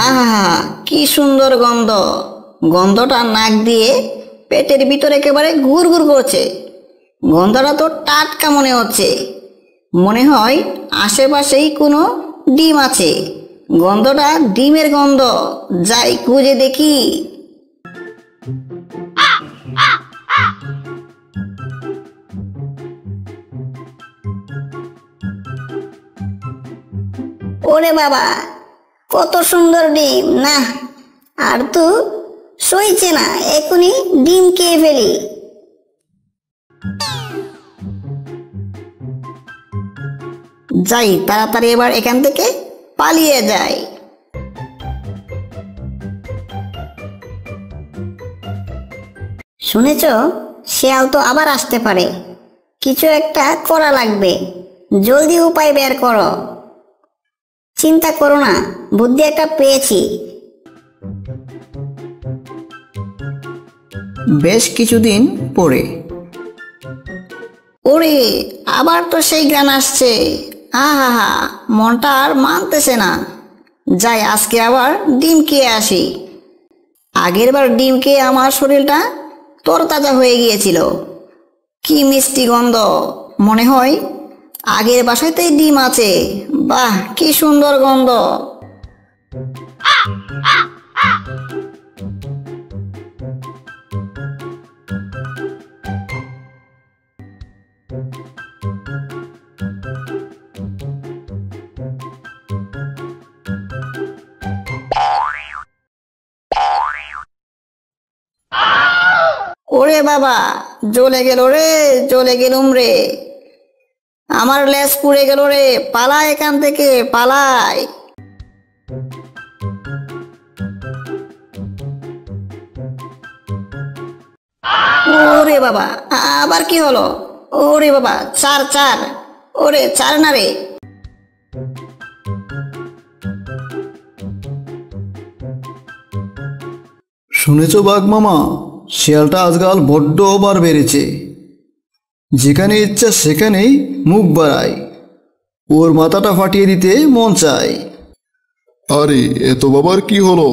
আহা, কি সুন্দর গন্ধ! গন্ধটা নাক দিয়ে পেটের ভিতরে একেবারে ঘুর ঘুর করছে। গন্ধটা তো টাটকা মনে হচ্ছে। মনে হয় আশেপাশেই কোনো ডিম আছে। গন্ধটা ডিমের গন্ধ। যাই খুঁজে দেখি। ওরে বাবা, কত সুন্দর ডিম! না, আর তো সইছে না, এখনই ডিম খেয়ে ফেলি। যাই, তাড়াতাড়ি এবার এখান থেকে পালিয়ে যাই। শুনেছ, শিয়াল তো আবার আসতে পারে। কিছু একটা করা লাগবে। জলদি উপায় বের করো। চিন্তা করো না, বুদ্ধি একটা পেয়েছি। বেশ কিছুদিন পরে। ওরে, আবার তো সেই গান আসছে। আহা, মনটা আর মানতেছে না। যাই, আজকে আবার ডিম খেয়ে আসি। আগের বার ডিম খেয়ে আমার শরীরটা তরতাজা হয়ে গিয়েছিল। কি মিষ্টি গন্ধ! মনে হয় আগের বাসাতেই ডিম আছে। বাহ, কি সুন্দর গন্ধ! ওরে বাবা, জ্বলে গেল রে, জ্বলে গেলুম রে। আমার লেজ পুড়ে গেল রে। পালাই এখান থেকে, পালাই। ওরে বাবা, আবার কি হলো? ওরে বাবা, চার চার! ওরে, চার না রে। শুনেছ বাঘ মামা, শিয়ালটা আজকাল বড্ড ওভার বেড়েছে। যেখানে ইচ্ছা সেখানেই মুখ বাড়ায়। ওর মাথাটা ফাটিয়ে দিতে মন চায়। আরে, এত বাবার কি হলো?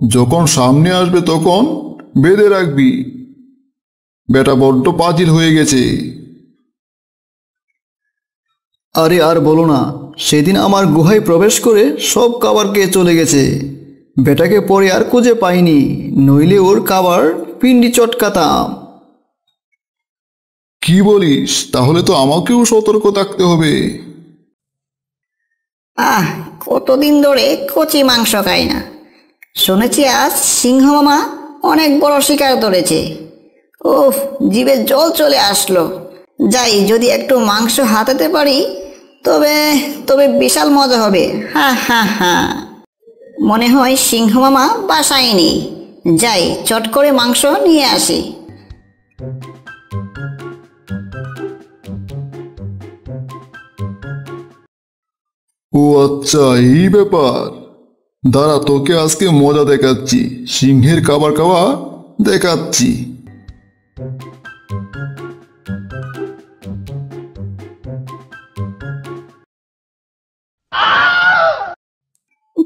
যখন সামনে আসবে তখন বেঁধে রাখবি। বেটা বড্ড পাজিল হয়ে গেছে। আরে আর বলো না, সেদিন আমার গুহায় প্রবেশ করে সব খাবার খেয়ে চলে গেছে। বেটাকে পরে আর খুঁজে পাইনি, নইলে ওর খাবার পিন্ডি চটকাতাম। কি বলিস? তাহলে তো আমাকেও সতর্ক থাকতে হবে। কতদিন ধরে কচি মাংস খাই না। শুনেছি আজ সিংহ মামা অনেক বড় শিকার ধরেছে। ওফ, জিভে জল চলে আসলো। যাই, যদি একটু মাংস হাতাতে পারি তবে তবে বিশাল মজা হবে। হা হা হা। মনে হয় সিংহ মামা বাসায় নেই। যাই, চট করে মাংস নিয়ে আসি। ও আচ্ছা, এই ব্যাপার। দাঁড়া, তোকে আজকে মজা দেখাচ্ছি। সিংহের খাবার খাওয়া দেখাচ্ছি।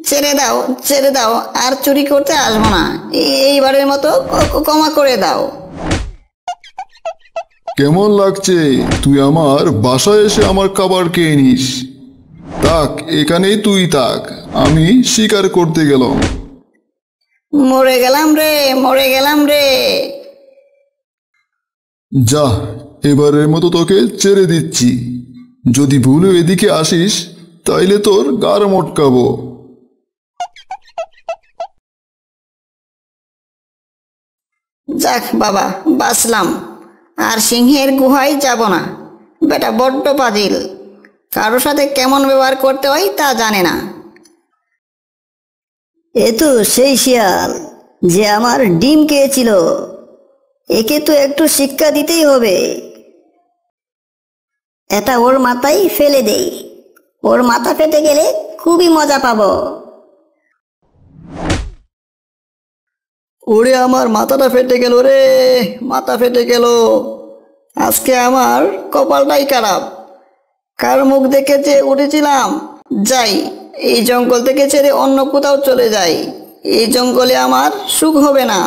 ছেড়ে দাও, ছেড়ে দাও, আর চুরি করতে আসবো না। এইবারের মতো ক্ষমা করে দাও। কেমন লাগছে তুই আমার বাসায় এসে আমার খাবার খেয়ে নিস? থাক, এখানেই তুই থাক, আমি শিকার করতে গেলাম। মরে গেলাম রে, মরে গেলাম রে। যা, এবারের মতো তোকে ছেড়ে দিচ্ছি। যদি ভুলেও এদিকে আসিস তাইলে তোর গাড় মটকাবো। যাক বাবা, বাঁচলাম। আর সিংহের গুহায় যাব না। বেটা বড্ড পাজিল। কারো সাথে কেমন ব্যবহার করতে হয় তা জানে না। এ তো সেই শিয়াল যে আমার ডিম খেয়েছিল। একে তো একটু শিক্ষা দিতেই হবে। এটা ওর মাথায় ফেলে দেই। ওর মাথা ফেটে গেলে খুবই মজা পাবো। ওরে, আমার মাথাটা ফেটে গেল রে, মাথা ফেটে গেল। আজকে আমার কপালটাই খারাপ। কার মুখ দেখে যে উঠেছিলাম। যাই, এই জঙ্গল থেকে ছেড়ে অন্য কোথাও চলে যাই। এই জঙ্গলে আমার সুখ হবে না।